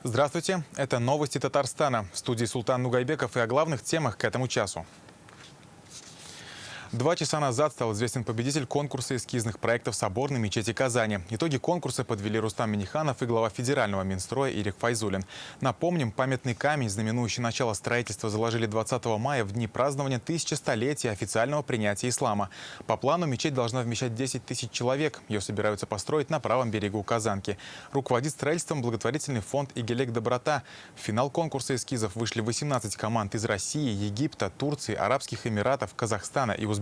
Здравствуйте, это новости Татарстана. В студии Султан Нугайбеков и о главных темах к этому часу. 2 часа назад стал известен победитель конкурса эскизных проектов соборной мечети Казани. Итоги конкурса подвели Рустам Минниханов и глава федерального Минстроя Ирик Файзуллин. Напомним, памятный камень, знаменующий начало строительства, заложили 20 мая в дни празднования 1100-летия официального принятия ислама. По плану мечеть должна вмещать 10 тысяч человек. Ее собираются построить на правом берегу Казанки. Руководит строительством благотворительный фонд «Игелек Доброта». В финал конкурса эскизов вышли 18 команд из России, Египта, Турции, Арабских Эмиратов, Казахстана и Узбекистана.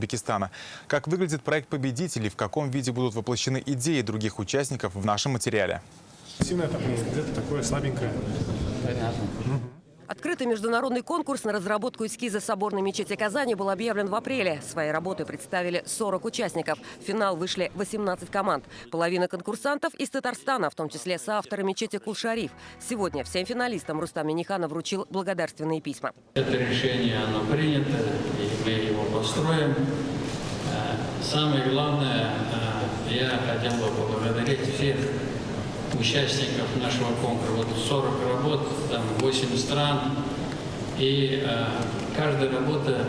Как выглядит проект победителей, в каком виде будут воплощены идеи других участников, в нашем материале. Где-то такое слабенькое. Понятно. Открытый международный конкурс на разработку эскиза соборной мечети Казани был объявлен в апреле. Свои работы представили 40 участников. В финал вышли 18 команд. Половина конкурсантов из Татарстана, в том числе соавторы мечети Кул-Шариф. Сегодня всем финалистам Рустам Минниханов вручил благодарственные письма. Это решение, оно принято, и мы его построим. Самое главное, я хотел бы поблагодарить всех участников нашего конкурса. Вот 40 работ, там 8 стран, и каждая работа,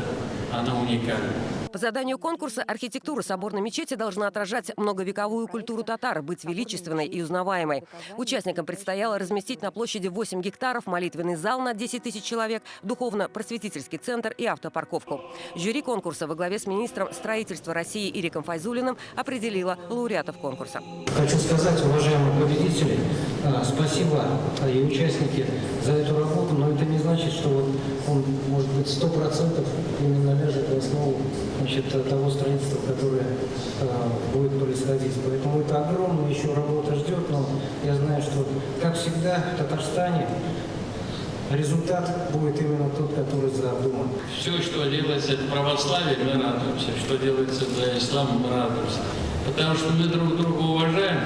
она уникальна. По заданию конкурса архитектура соборной мечети должна отражать многовековую культуру татар, быть величественной и узнаваемой. Участникам предстояло разместить на площади 8 гектаров молитвенный зал на 10 тысяч человек, духовно-просветительский центр и автопарковку. Жюри конкурса во главе с министром строительства России Ириком Файзуллиным определило лауреатов конкурса. Хочу сказать, уважаемые победители, спасибо и участники за эту работу, но это не значит, что он может быть 100% именно ляжет в основу того строительства, которое будет происходить. Поэтому это огромная еще работа ждет, но я знаю, что, как всегда, в Татарстане результат будет именно тот, который задуман. Все, что делается в православии, мы радуемся. Что делается для ислама, мы радуемся. Потому что мы друг друга уважаем,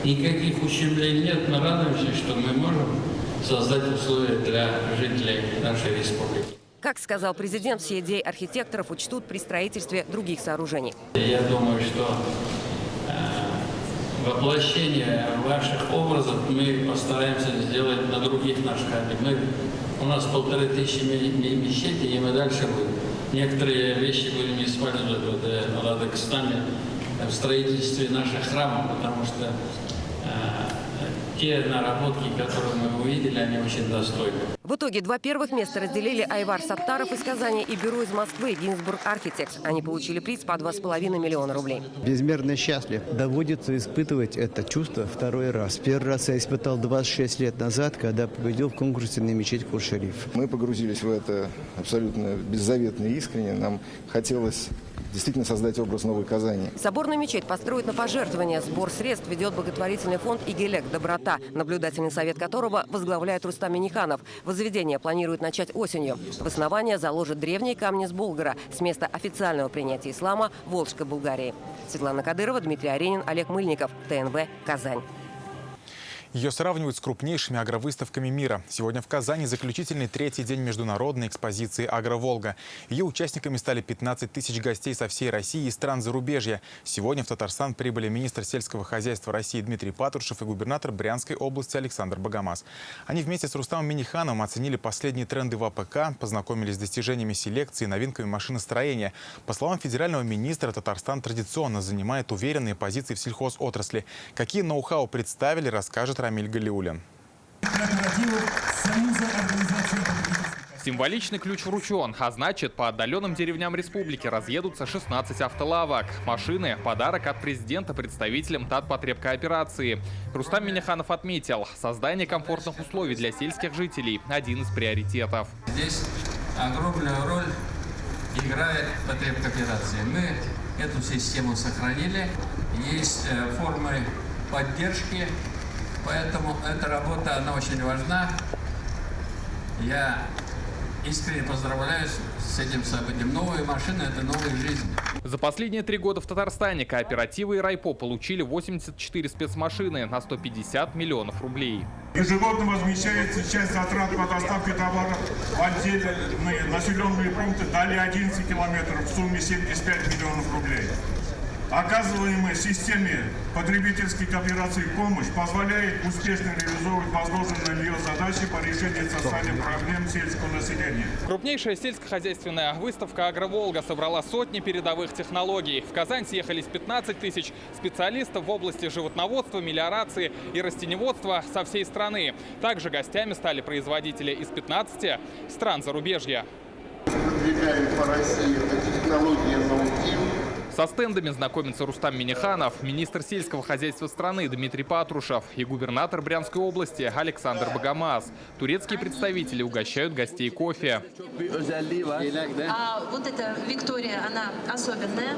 никаких ущемлений нет, мы радуемся, что мы можем создать условия для жителей нашей республики. Как сказал президент, все идеи архитекторов учтут при строительстве других сооружений. Я думаю, что воплощение ваших образов мы постараемся сделать на других наших объектах. У нас 1500 мечетей, и мы дальше будем. Некоторые вещи будем использовать в Ладыкстане в строительстве наших храмов, потому что те наработки, которые мы увидели, они очень достойны. В итоге 2 первых места разделили Айвар Саттаров из Казани и бюро из Москвы Гинзбург Архитектс. Они получили приз по 2,5 миллиона рублей. Безмерно счастлив. Доводится испытывать это чувство второй раз. Первый раз я испытал 26 лет назад, когда победил в конкурсе на мечеть Кул-Шариф. Мы погрузились в это абсолютно беззаветно и искренне. Нам хотелось действительно создать образ новой Казани. Соборную мечеть построят на пожертвования. Сбор средств ведет благотворительный фонд «Игелек Доброта», наблюдательный совет которого возглавляет Рустам Минниханов. Возведение планируют начать осенью. В основание заложат древние камни с Болгара, с места официального принятия ислама Волжской Булгарии. Светлана Кадырова, Дмитрий Аренин, Олег Мыльников, ТНВ, Казань. Ее сравнивают с крупнейшими агровыставками мира. Сегодня в Казани заключительный 3-й день международной экспозиции «Агроволга». Ее участниками стали 15 тысяч гостей со всей России и стран зарубежья. Сегодня в Татарстан прибыли министр сельского хозяйства России Дмитрий Патрушев и губернатор Брянской области Александр Богомаз. Они вместе с Рустамом Миннихановым оценили последние тренды в АПК, познакомились с достижениями селекции и новинками машиностроения. По словам федерального министра, Татарстан традиционно занимает уверенные позиции в сельхозотрасли. Какие ноу-хау представили, расскажет Рамиль Галиуллин. Символичный ключ вручен, а значит, по отдаленным деревням республики разъедутся 16 автолавок. Машины – подарок от президента представителям Татпотребкооперации. Рустам Минниханов отметил, создание комфортных условий для сельских жителей – один из приоритетов. Здесь огромную роль играет потребкооперация. Мы эту систему сохранили, есть формы поддержки. Поэтому эта работа, она очень важна. Я искренне поздравляю с этим событием. Новые машины – это новая жизнь. За последние 3 года в Татарстане кооперативы и райпо получили 84 спецмашины на 150 миллионов рублей. Ежегодно возмещается часть затрат по доставке товаров в отдельные населенные пункты далее 11 километров в сумме 75 миллионов рублей. Оказываемая системе потребительской кооперации помощь позволяет успешно реализовывать возложенные на нее задачи по решению социальных проблем сельского населения. Крупнейшая сельскохозяйственная выставка «Агроволга» собрала сотни передовых технологий. В Казань съехались 15 тысяч специалистов в области животноводства, мелиорации и растениеводства со всей страны. Также гостями стали производители из 15 стран зарубежья. Продвигаем по России технологии «Золотим». Со стендами знакомится Рустам Минниханов, министр сельского хозяйства страны Дмитрий Патрушев и губернатор Брянской области Александр Богомаз. Турецкие представители угощают гостей кофе. Вот эта Виктория, она особенная.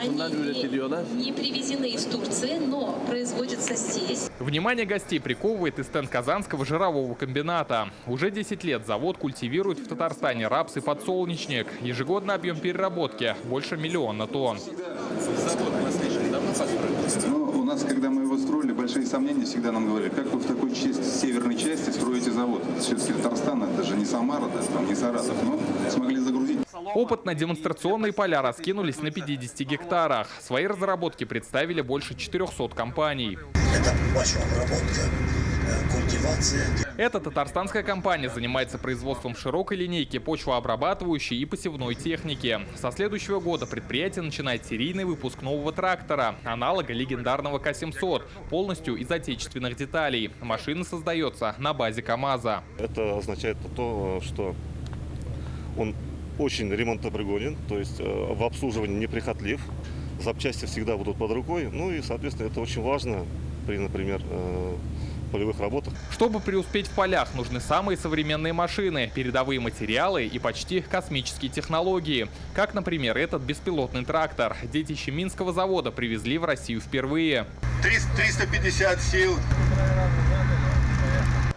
Они не привезены из Турции, но производятся здесь. Внимание гостей приковывает и стенд Казанского жирового комбината. Уже 10 лет завод культивирует в Татарстане рапс и подсолнечник. Ежегодный объем переработки больше 1 миллиона тонн. У нас, когда мы его строили, большие сомнения всегда нам говорили, как вы в такой северной части строите завод. Все-таки Татарстан, это же не Самара, там, не Саратов, но смогли загрузить. Опытно-демонстрационные поля раскинулись на 50 гектарах. Свои разработки представили больше 400 компаний. Это почвообработка, культивация. Эта татарстанская компания занимается производством широкой линейки почвообрабатывающей и посевной техники. Со следующего года предприятие начинает серийный выпуск нового трактора, аналога легендарного К-700, полностью из отечественных деталей. Машина создается на базе КАМАЗа. Это означает то, что он очень ремонтопригоден, то есть в обслуживании неприхотлив. Запчасти всегда будут под рукой. Ну и, соответственно, это очень важно при, например, полевых работах. Чтобы преуспеть в полях, нужны самые современные машины, передовые материалы и почти космические технологии. Как, например, этот беспилотный трактор. Детище Минского завода привезли в Россию впервые. 350 сил.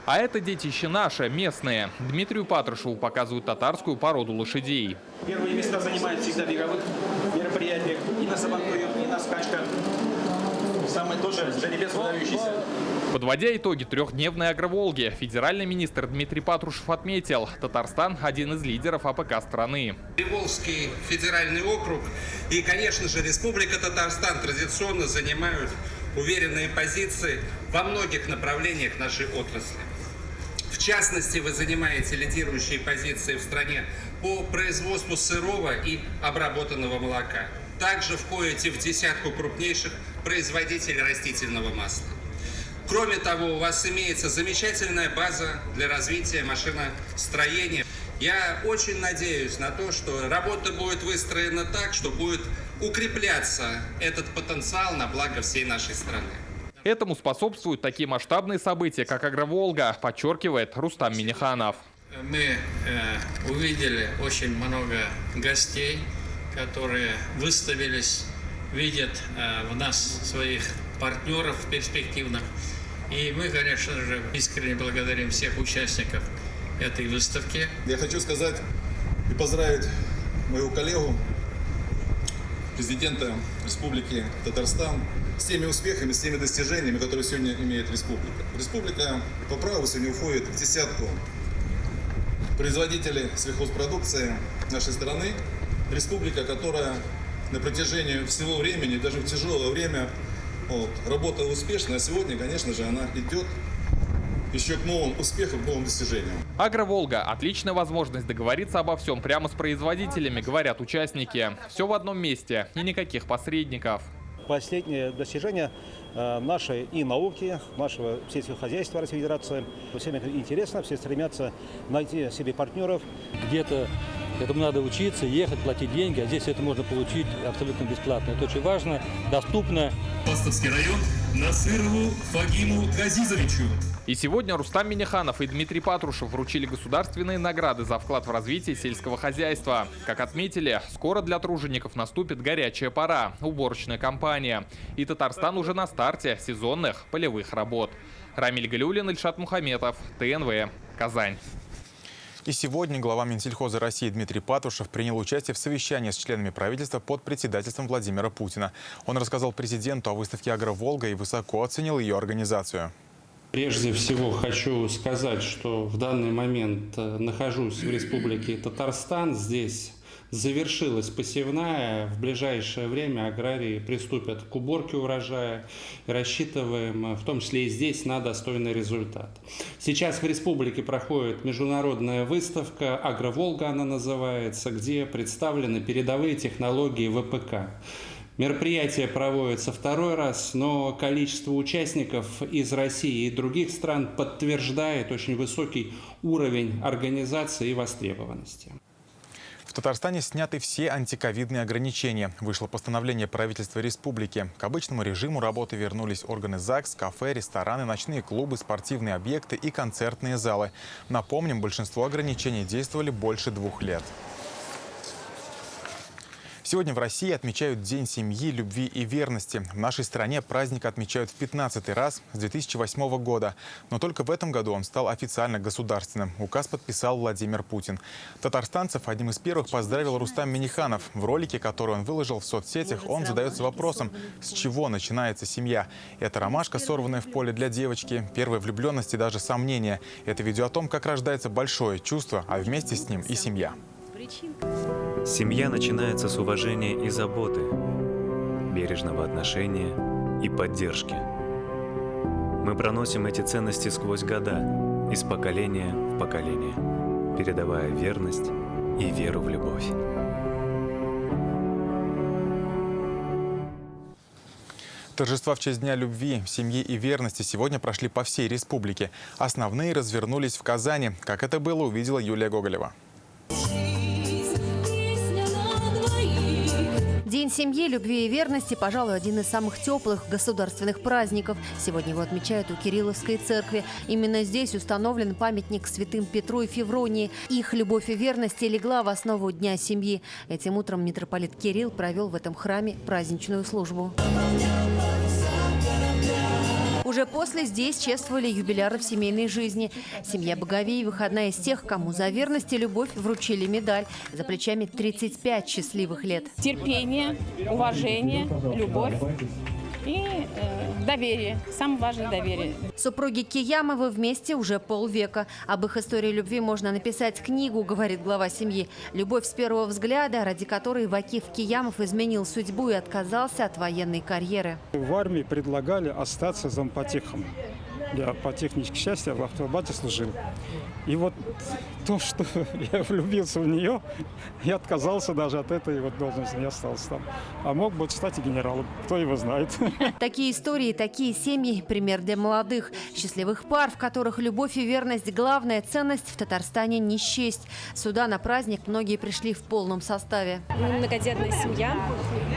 А это детище наше, местные. Дмитрию Патрушеву показывают татарскую породу лошадей. Первые места занимают всегда в беговых мероприятиях. И на сабантуе, и на скачках. Самый тоже жеребец выдающийся. Подводя итоги трехдневной агроволги, федеральный министр Дмитрий Патрушев отметил, Татарстан – один из лидеров АПК страны. Приволжский федеральный округ и, конечно же, Республика Татарстан традиционно занимают уверенные позиции во многих направлениях нашей отрасли. В частности, вы занимаете лидирующие позиции в стране по производству сырого и обработанного молока. Также входите в десятку крупнейших производителей растительного масла. Кроме того, у вас имеется замечательная база для развития машиностроения. Я очень надеюсь на то, что работа будет выстроена так, что будет укрепляться этот потенциал на благо всей нашей страны. Этому способствуют такие масштабные события, как Агроволга, подчеркивает Рустам Минниханов. Мы увидели очень много гостей, которые выставились, видят в нас своих партнеров перспективных. И мы, конечно же, искренне благодарим всех участников этой выставки. Я хочу сказать и поздравить моего коллегу, президента Республики Татарстан, с теми успехами, с теми достижениями, которые сегодня имеет республика. Республика по праву сегодня уходит в десятку производителей сельхозпродукции нашей страны. Республика, которая на протяжении всего времени, даже в тяжелое время, работала успешно, а сегодня, конечно же, она идет еще к новым успехам, к новым достижениям. Агроволга – отличная возможность договориться обо всем прямо с производителями, говорят участники. Все в одном месте и никаких посредников. Последнее достижение нашей и науки, нашего сельского хозяйства Российской Федерации. Всем это интересно, все стремятся найти себе партнеров. Где-то этому надо учиться, ехать, платить деньги, а здесь это можно получить абсолютно бесплатно. Это очень важно, доступно. Пастовский район Насырову Фагиму Газизовичу. И сегодня Рустам Минниханов и Дмитрий Патрушев вручили государственные награды за вклад в развитие сельского хозяйства. Как отметили, скоро для тружеников наступит горячая пора – уборочная кампания. И Татарстан уже на старте сезонных полевых работ. Рамиль Галиуллин, Ильшат Мухаметов, ТНВ, Казань. И сегодня глава Минсельхоза России Дмитрий Патрушев принял участие в совещании с членами правительства под председательством Владимира Путина. Он рассказал президенту о выставке «Агроволга» и высоко оценил ее организацию. Прежде всего хочу сказать, что в данный момент нахожусь в Республике Татарстан. Здесь завершилась посевная. В ближайшее время аграрии приступят к уборке урожая. И рассчитываем, в том числе и здесь, на достойный результат. Сейчас в республике проходит международная выставка «Агроволга» она называется, где представлены передовые технологии ВПК. Мероприятие проводится второй раз, но количество участников из России и других стран подтверждает очень высокий уровень организации и востребованности. В Татарстане сняты все антиковидные ограничения. Вышло постановление правительства республики. К обычному режиму работы вернулись органы ЗАГС, кафе, рестораны, ночные клубы, спортивные объекты и концертные залы. Напомним, большинство ограничений действовали больше 2 лет. Сегодня в России отмечают День семьи, любви и верности. В нашей стране праздник отмечают в 15-й раз с 2008 года. Но только в этом году он стал официально государственным. Указ подписал Владимир Путин. Татарстанцев одним из первых поздравил Рустам Минниханов. В ролике, который он выложил в соцсетях, он задается вопросом, с чего начинается семья. Это ромашка, сорванная в поле для девочки, первая влюбленность и даже сомнения. Это видео о том, как рождается большое чувство, а вместе с ним и семья. Семья начинается с уважения и заботы, бережного отношения и поддержки. Мы проносим эти ценности сквозь года, из поколения в поколение, передавая верность и веру в любовь. Торжества в честь Дня любви, семьи и верности сегодня прошли по всей республике. Основные развернулись в Казани. Как это было, увидела Юлия Гоголева. День семьи, любви и верности, пожалуй, один из самых теплых государственных праздников. Сегодня его отмечают у Кирилловской церкви. Именно здесь установлен памятник святым Петру и Февронии. Их любовь и верность легла в основу Дня семьи. Этим утром митрополит Кирилл провел в этом храме праздничную службу. Уже после здесь чествовали юбиляров семейной жизни. Семья Боговеевых – одна из тех, кому за верность и любовь вручили медаль. За плечами 35 счастливых лет. Терпение, уважение, любовь и доверие. Самое важное – доверие. Супруги Киямовы вместе уже полвека. Об их истории любви можно написать книгу, говорит глава семьи. Любовь с первого взгляда, ради которой Вакиф Киямов изменил судьбу и отказался от военной карьеры. В армии предлагали остаться зампотехом. Я по технике счастья в автобате служил. И вот то, что я влюбился в нее, я отказался даже от этой вот должности, не остался там. А мог бы стать и генералом, кто его знает. Такие истории, такие семьи – пример для молодых. Счастливых пар, в которых любовь и верность – главная ценность, в Татарстане не счесть. Сюда на праздник многие пришли в полном составе. Мы многодетная семья,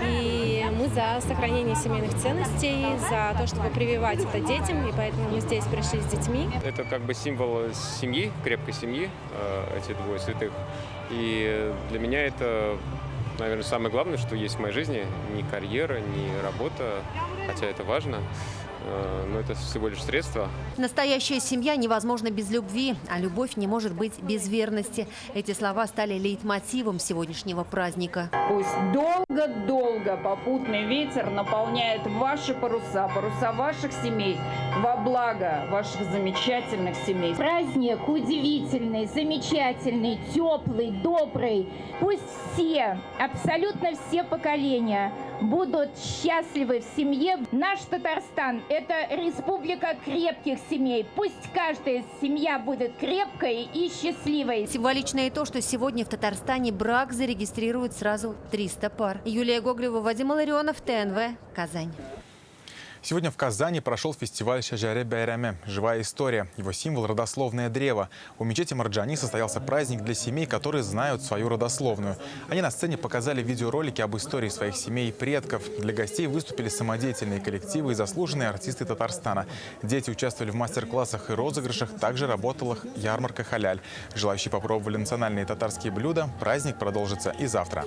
и мы за сохранение семейных ценностей, за то, чтобы прививать это детям, и поэтому мы здесь пришли с детьми. Это как бы символ семьи, крепкой семьи, эти двое святых. И для меня это, наверное, самое главное, что есть в моей жизни. Ни карьера, ни работа, хотя это важно, но это всего лишь средство. Настоящая семья невозможна без любви, а любовь не может быть без верности. Эти слова стали лейтмотивом сегодняшнего праздника. Пусть долго-долго попутный ветер наполняет ваши паруса, паруса ваших семей во благо ваших замечательных семей. Праздник удивительный, замечательный, теплый, добрый. Пусть все, абсолютно все поколения будут счастливы в семье. Наш Татарстан – это республика крепких семей. Пусть каждая семья будет крепкой и счастливой. Символично и то, что сегодня в Татарстане брак зарегистрируют сразу 300 пар. Юлия Гоголева, Вадим Ларионов, ТНВ, Казань. Сегодня в Казани прошел фестиваль Шаджаре Байраме «Живая история». Его символ – родословное древо. У мечети Марджани состоялся праздник для семей, которые знают свою родословную. Они на сцене показали видеоролики об истории своих семей и предков. Для гостей выступили самодеятельные коллективы и заслуженные артисты Татарстана. Дети участвовали в мастер-классах и розыгрышах. Также работала ярмарка «Халяль». Желающие попробовали национальные татарские блюда. Праздник продолжится и завтра.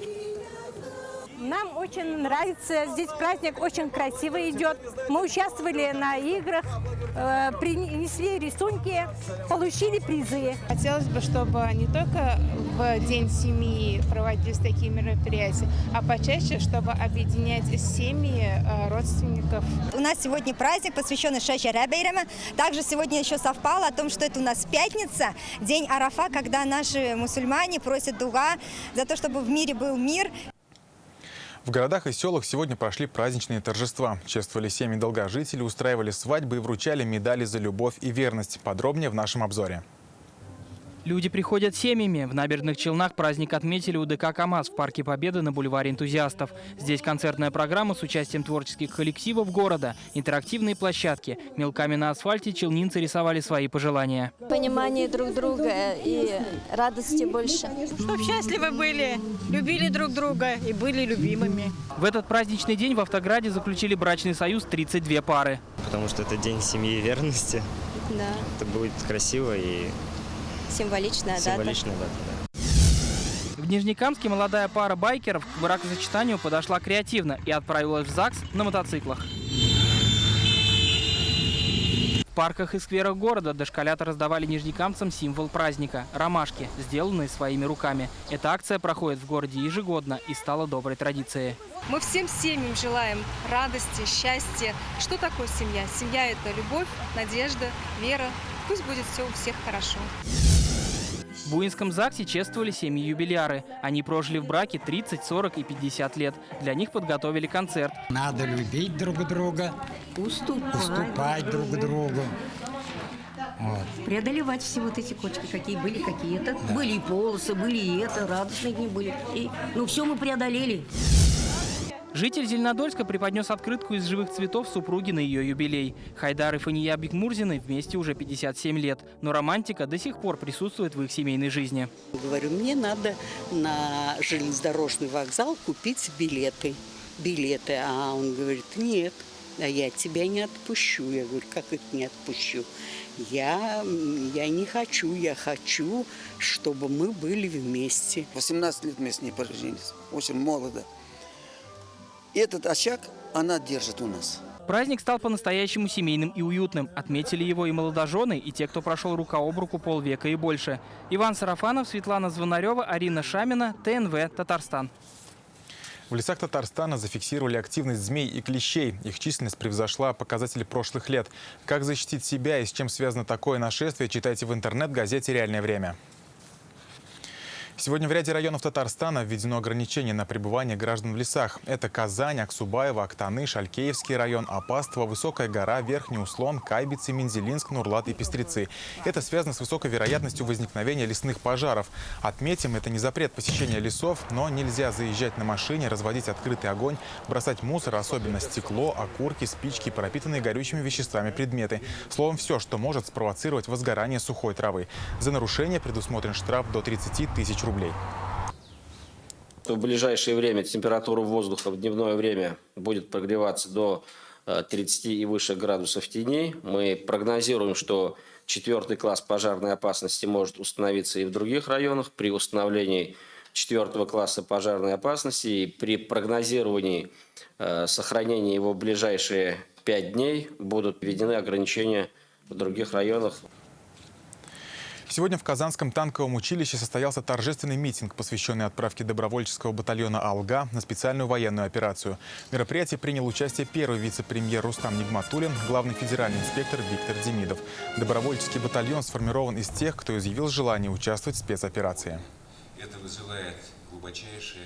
Нам очень нравится, здесь праздник очень красиво идет. Мы участвовали на играх, принесли рисунки, получили призы. Хотелось бы, чтобы не только в День семьи проводились такие мероприятия, а почаще, чтобы объединять семьи родственников. У нас сегодня праздник, посвященный Шачара Байрама. Также сегодня еще совпало о том, что это у нас пятница, день Арафа, когда наши мусульмане просят дуга за то, чтобы в мире был мир. В городах и селах сегодня прошли праздничные торжества. Чествовали семьи долгожителей, устраивали свадьбы и вручали медали за любовь и верность. Подробнее в нашем обзоре. Люди приходят семьями. В Набережных Челнах праздник отметили у ДК «КамАЗ» в Парке Победы на бульваре энтузиастов. Здесь концертная программа с участием творческих коллективов города, интерактивные площадки. Мелками на асфальте челнинцы рисовали свои пожелания. Понимание друг друга и радости больше. Чтоб счастливы были, любили друг друга и были любимыми. В этот праздничный день в Автограде заключили брачный союз 32 пары. Потому что это день семьи и верности. Да. Это будет красиво и... Символичная дата. В Нижнекамске молодая пара байкеров к бракосочетанию подошла креативно и отправилась в ЗАГС на мотоциклах. В парках и скверах города дошколята раздавали нижнекамцам символ праздника – ромашки, сделанные своими руками. Эта акция проходит в городе ежегодно и стала доброй традицией. Мы всем семьям желаем радости, счастья. Что такое семья? Семья – это любовь, надежда, вера. Пусть будет все у всех хорошо. В Буинском ЗАГСе чествовали семьи-юбиляры. Они прожили в браке 30, 40 и 50 лет. Для них подготовили концерт. Надо любить друг друга, уступать друг другу. Вот. Преодолевать все вот эти кочки, какие были, какие-то. Да. Были и полосы, были и это, радостные дни были. Ну, все мы преодолели. Житель Зеленодольска преподнес открытку из живых цветов супруги на ее юбилей. Хайдар и Фания Бикмурзины вместе уже 57 лет, но романтика до сих пор присутствует в их семейной жизни. Говорю, мне надо на железнодорожный вокзал купить билеты. А он говорит, нет, а я тебя не отпущу. Я говорю, как это не отпущу? Я не хочу, я хочу, чтобы мы были вместе. 18 лет мы с ней поженились, очень молодо. Этот очаг она держит у нас. Праздник стал по-настоящему семейным и уютным. Отметили его и молодожены, и те, кто прошел рука об руку полвека и больше. Иван Сарафанов, Светлана Звонарева, Арина Шамина, ТНВ, Татарстан. В лесах Татарстана зафиксировали активность змей и клещей. Их численность превзошла показатели прошлых лет. Как защитить себя и с чем связано такое нашествие, читайте в интернет-газете «Реальное время». Сегодня в ряде районов Татарстана введено ограничение на пребывание граждан в лесах. Это Казань, Аксубаево, Актаны, Шалькеевский район, Апастово, Высокая гора, Верхний Услон, Кайбицы, Мензелинск, Нурлат и Пестрецы. Это связано с высокой вероятностью возникновения лесных пожаров. Отметим, это не запрет посещения лесов, но нельзя заезжать на машине, разводить открытый огонь, бросать мусор, особенно стекло, окурки, спички, пропитанные горючими веществами предметы. Словом, все, что может спровоцировать возгорание сухой травы. За нарушение предусмотрен штраф до 30 тысяч рублей. В ближайшее время температура воздуха в дневное время будет прогреваться до 30 и выше градусов теней. Мы прогнозируем, что 4 класс пожарной опасности может установиться и в других районах. При установлении 4 класса пожарной опасности и при прогнозировании сохранения его в ближайшие 5 дней будут введены ограничения в других районах. Сегодня в Казанском танковом училище состоялся торжественный митинг, посвященный отправке добровольческого батальона «Алга» на специальную военную операцию. В мероприятии принял участие первый вице-премьер Рустам Нигматуллин, главный федеральный инспектор Виктор Демидов. Добровольческий батальон сформирован из тех, кто изъявил желание участвовать в спецоперации. Это вызывает глубочайшее...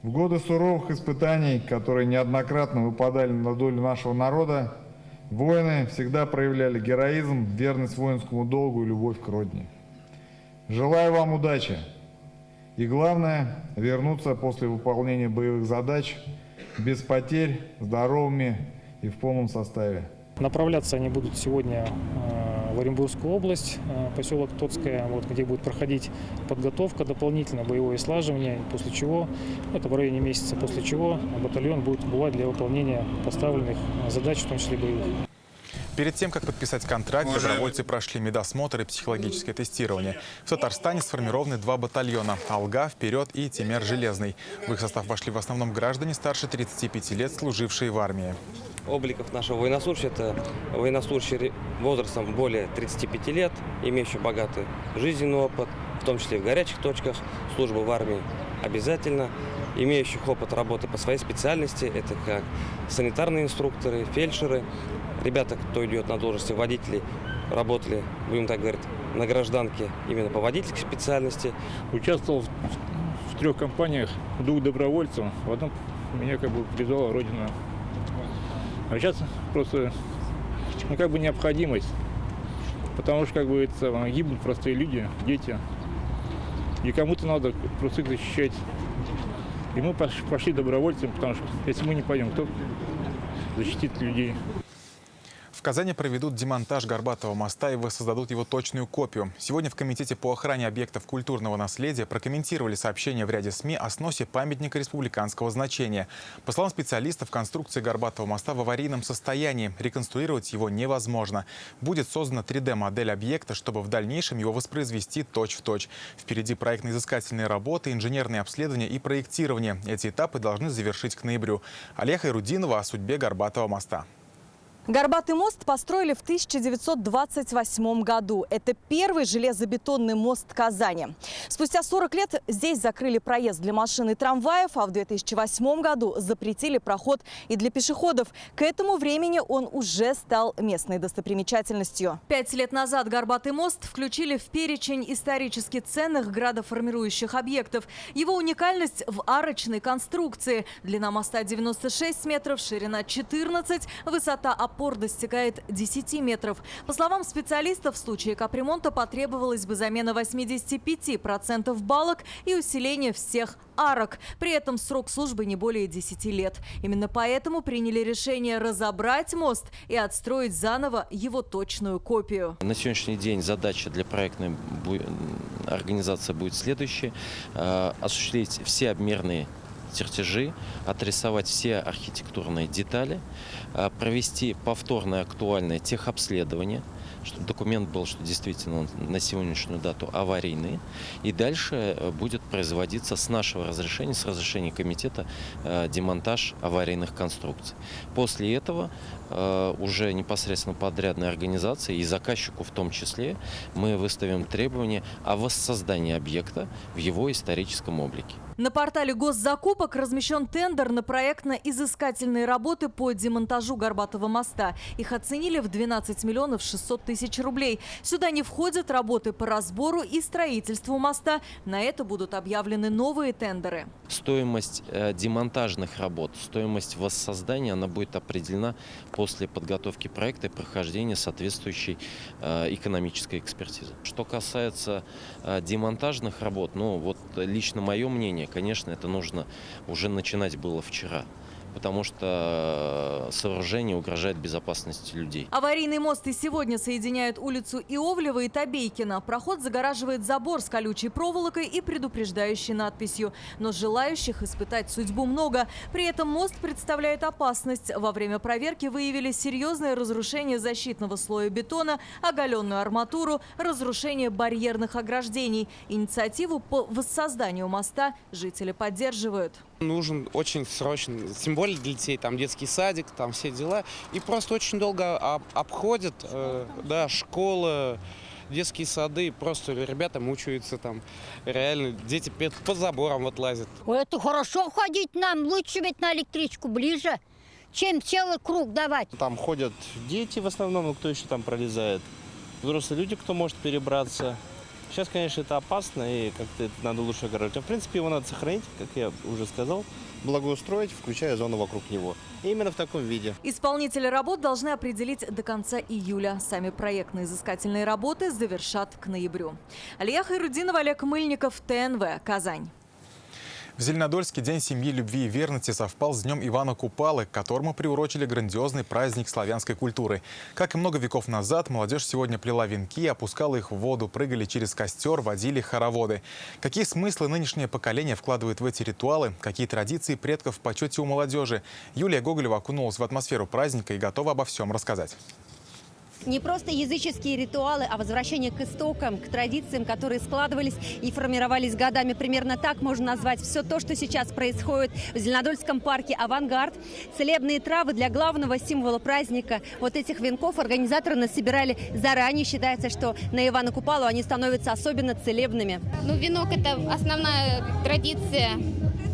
В годы суровых испытаний, которые неоднократно выпадали на долю нашего народа, воины всегда проявляли героизм, верность воинскому долгу и любовь к родине. Желаю вам удачи. И главное, вернуться после выполнения боевых задач без потерь, здоровыми и в полном составе. Направляться они будут сегодня в Оренбургскую область, поселок Тотская, где будет проходить подготовка, дополнительное боевое слаживание, после чего, это в районе месяца, после чего батальон будет убывать для выполнения поставленных задач, в том числе боевых. Перед тем, как подписать контракт, добровольцы прошли медосмотр и психологическое тестирование. В Татарстане сформированы 2 батальона – Алга, Вперед и Темер Железный. В их состав вошли в основном граждане старше 35 лет, служившие в армии. Обликов нашего военнослужащего – это военнослужащий возрастом более 35 лет, имеющий богатый жизненный опыт, в том числе в горячих точках, служба в армии обязательно, имеющих опыт работы по своей специальности, это как санитарные инструкторы, фельдшеры, ребята, кто идет на должности водителей, работали, будем так говорить, на гражданке именно по водительской специальности. Участвовал в 3 компаниях, 2 добровольцев, в одном меня призвала Родина. А сейчас просто, необходимость, потому что, гибнут простые люди, дети, и кому-то надо просто их защищать. И мы пошли добровольцами, потому что если мы не пойдем, кто защитит людей? В Казани проведут демонтаж Горбатого моста и воссоздадут его точную копию. Сегодня в Комитете по охране объектов культурного наследия прокомментировали сообщения в ряде СМИ о сносе памятника республиканского значения. По словам специалистов, конструкция Горбатого моста в аварийном состоянии. Реконструировать его невозможно. Будет создана 3D-модель объекта, чтобы в дальнейшем его воспроизвести точь-в-точь. Впереди проектно-изыскательные работы, инженерные обследования и проектирование. Эти этапы должны завершить к ноябрю. Алия Хайрудинова о судьбе Горбатого моста. Горбатый мост построили в 1928 году. Это первый железобетонный мост Казани. Спустя 40 лет здесь закрыли проезд для машин и трамваев, а в 2008 году запретили проход и для пешеходов. К этому времени он уже стал местной достопримечательностью. 5 лет назад Горбатый мост включили в перечень исторически ценных градоформирующих объектов. Его уникальность в арочной конструкции. Длина моста 96 метров, ширина 14, высота опор достигает 10 метров. По словам специалистов, в случае капремонта потребовалась бы замена 85% балок и усиление всех арок. При этом срок службы не более 10 лет. Именно поэтому приняли решение разобрать мост и отстроить заново его точную копию. На сегодняшний день задача для проектной организации будет следующая. Осуществить все обмерные чертежи, отрисовать все архитектурные детали, провести повторное актуальное техобследование, чтобы документ был, что действительно он на сегодняшнюю дату аварийный. И дальше будет производиться с нашего разрешения, с разрешения комитета, демонтаж аварийных конструкций. После этого уже непосредственно подрядной организации и заказчику в том числе мы выставим требования о воссоздании объекта в его историческом облике. На портале госзакупок размещен тендер на проектно-изыскательные работы по демонтажу Горбатого моста. Их оценили в 12 миллионов 600 тысяч рублей. Сюда не входят работы по разбору и строительству моста. На это будут объявлены новые тендеры. Стоимость демонтажных работ, стоимость воссоздания, она будет определена после подготовки проекта и прохождения соответствующей экономической экспертизы. Что касается демонтажных работ, лично мое мнение, конечно, это нужно уже начинать было вчера, потому что сооружение угрожает безопасности людей. Аварийный мост и сегодня соединяет улицу Иовлева и Табейкина. Проход загораживает забор с колючей проволокой и предупреждающей надписью. Но желающих испытать судьбу много. При этом мост представляет опасность. Во время проверки выявили серьезное разрушение защитного слоя бетона, оголенную арматуру, разрушение барьерных ограждений. Инициативу по воссозданию моста жители поддерживают. Нужен очень срочно, тем более для детей, там детский садик, там все дела. И просто очень долго обходят, школы, детские сады, просто ребята мучаются там. Реально, дети по заборам лазят. Это хорошо ходить нам, лучше ведь на электричку ближе, чем целый круг давать. Там ходят дети в основном, кто еще там пролезает. Взрослые люди, кто может перебраться. Сейчас, конечно, это опасно, и как-то это надо лучше огородить. А в принципе, его надо сохранить, как я уже сказал, благоустроить, включая зону вокруг него. И именно в таком виде. Исполнители работ должны определить до конца июля. Сами проектно-изыскательные работы завершат к ноябрю. Алия Хайрудинова, Олег Мыльников, ТНВ, Казань. В Зеленодольске День семьи, любви и верности совпал с Днем Ивана Купалы, к которому приурочили грандиозный праздник славянской культуры. Как и много веков назад, молодежь сегодня плела венки, опускала их в воду, прыгали через костер, водили хороводы. Какие смыслы нынешнее поколение вкладывает в эти ритуалы? Какие традиции предков в почете у молодежи? Юлия Гоголева окунулась в атмосферу праздника и готова обо всем рассказать. Не просто языческие ритуалы, а возвращение к истокам, к традициям, которые складывались и формировались годами. Примерно так можно назвать все то, что сейчас происходит в Зеленодольском парке «Авангард». Целебные травы для главного символа праздника. Вот этих венков организаторы насобирали заранее. Считается, что на Ивана Купалу они становятся особенно целебными. Ну, венок – это основная традиция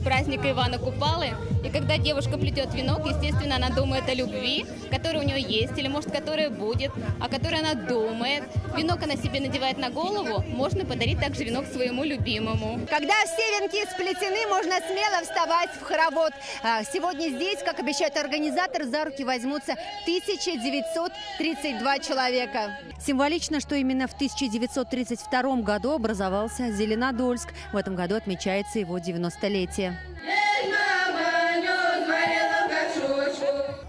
праздника Ивана Купалы. И когда девушка плетет венок, естественно, она думает о любви, которая у нее есть, или, может, которая будет, о которой она думает. Венок она себе надевает на голову, можно подарить также венок своему любимому. Когда все венки сплетены, можно смело вставать в хоровод. Сегодня здесь, как обещают организаторы, за руки возьмутся 1932 человека. Символично, что именно в 1932 году образовался Зеленодольск. В этом году отмечается его 90-летие.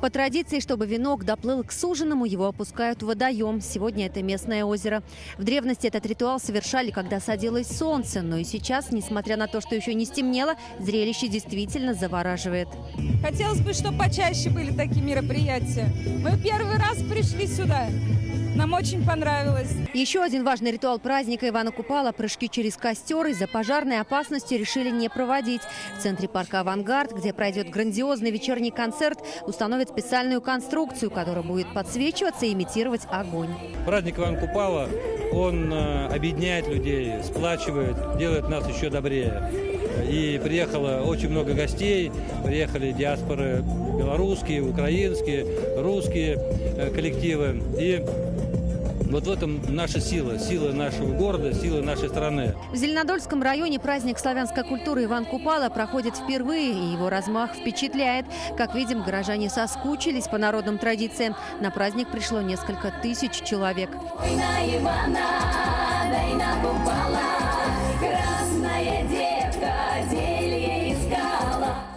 По традиции, чтобы венок доплыл к суженому, его опускают в водоем. Сегодня это местное озеро. В древности этот ритуал совершали, когда садилось солнце. Но и сейчас, несмотря на то, что еще не стемнело, зрелище действительно завораживает. Хотелось бы, чтобы почаще были такие мероприятия. Мы первый раз пришли сюда. Нам очень понравилось. Еще один важный ритуал праздника Ивана Купала – прыжки через костер из-за пожарной опасности решили не проводить. В центре парка «Авангард», где пройдет грандиозный вечерний концерт, установят специальную конструкцию, которая будет подсвечиваться и имитировать огонь. Праздник Ивана Купала, он объединяет людей, сплачивает, делает нас еще добрее. И приехало очень много гостей, приехали диаспоры белорусские, украинские, русские коллективы. И вот в этом наша сила, сила нашего города, сила нашей страны. В Зеленодольском районе праздник славянской культуры Иван Купала проходит впервые, и его размах впечатляет. Как видим, горожане соскучились по народным традициям. На праздник пришло несколько тысяч человек.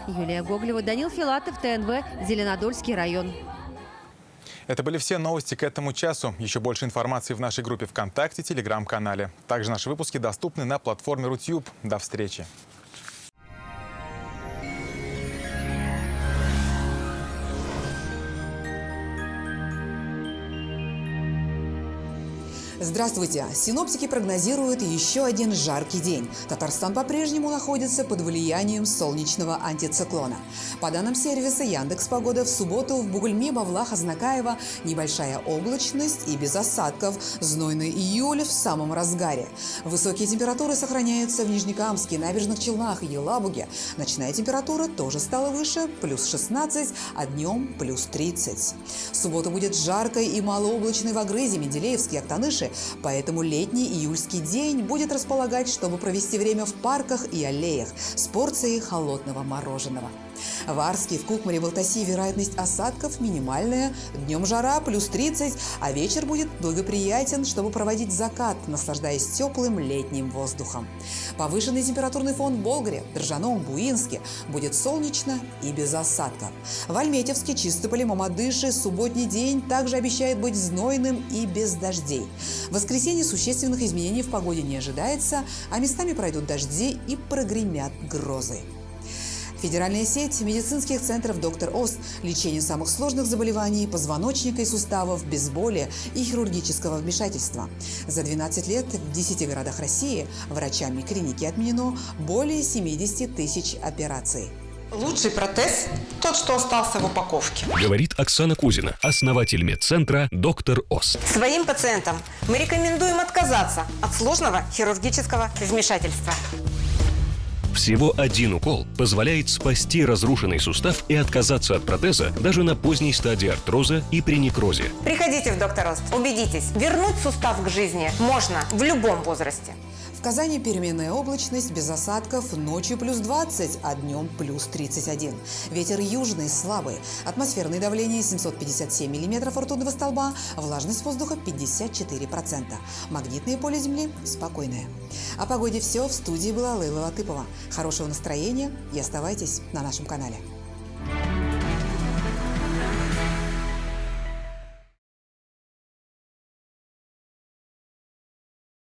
Юлия Гоголева, Данил Филатов, ТНВ, Зеленодольский район. Это были все новости к этому часу. Еще больше информации в нашей группе ВКонтакте, Телеграм-канале. Также наши выпуски доступны на платформе Рутюб. До встречи. Здравствуйте! Синоптики прогнозируют еще один жаркий день. Татарстан по-прежнему находится под влиянием солнечного антициклона. По данным сервиса Яндекс.Погода, в субботу в Бугульме, Бавлах, Азнакаево небольшая облачность и без осадков. Знойный июль в самом разгаре. Высокие температуры сохраняются в Нижнекамске, Набережных Челнах и Елабуге. Ночная температура тоже стала выше, плюс 16, а днем плюс 30. Суббота будет жаркой и малооблачной в Агрызе, Менделеевске, Актаныши. Поэтому летний июльский день будет располагать, чтобы провести время в парках и аллеях с порцией холодного мороженого. В Арске, в Кукмаре, Балтаси вероятность осадков минимальная. Днем жара плюс 30, а вечер будет благоприятен, чтобы проводить закат, наслаждаясь теплым летним воздухом. Повышенный температурный фон в Болгаре, Дрожжаном, Буинске будет солнечно и без осадков. В Альметьевске, Чистополе, Мамадыше субботний день также обещает быть знойным и без дождей. В воскресенье существенных изменений в погоде не ожидается, а местами пройдут дожди и прогремят грозы. Федеральная сеть медицинских центров «Доктор Ост» – лечение самых сложных заболеваний позвоночника и суставов без боли и хирургического вмешательства. За 12 лет в 10 городах России врачами клиники отменено более 70 тысяч операций. Лучший протез – тот, что остался в упаковке. Говорит Оксана Кузина, основатель медцентра «Доктор Ост». Своим пациентам мы рекомендуем отказаться от сложного хирургического вмешательства. Всего один укол позволяет спасти разрушенный сустав и отказаться от протеза даже на поздней стадии артроза и при некрозе. Приходите в «Доктор Ост», убедитесь, вернуть сустав к жизни можно в любом возрасте. В Казани переменная облачность, без осадков, ночью плюс 20, а днем плюс 31. Ветер южный, слабый. Атмосферное давление 757 миллиметров ртутного столба, влажность воздуха 54%. Магнитное поле Земли спокойное. О погоде все. В студии была Лейла Латыпова. Хорошего настроения и оставайтесь на нашем канале.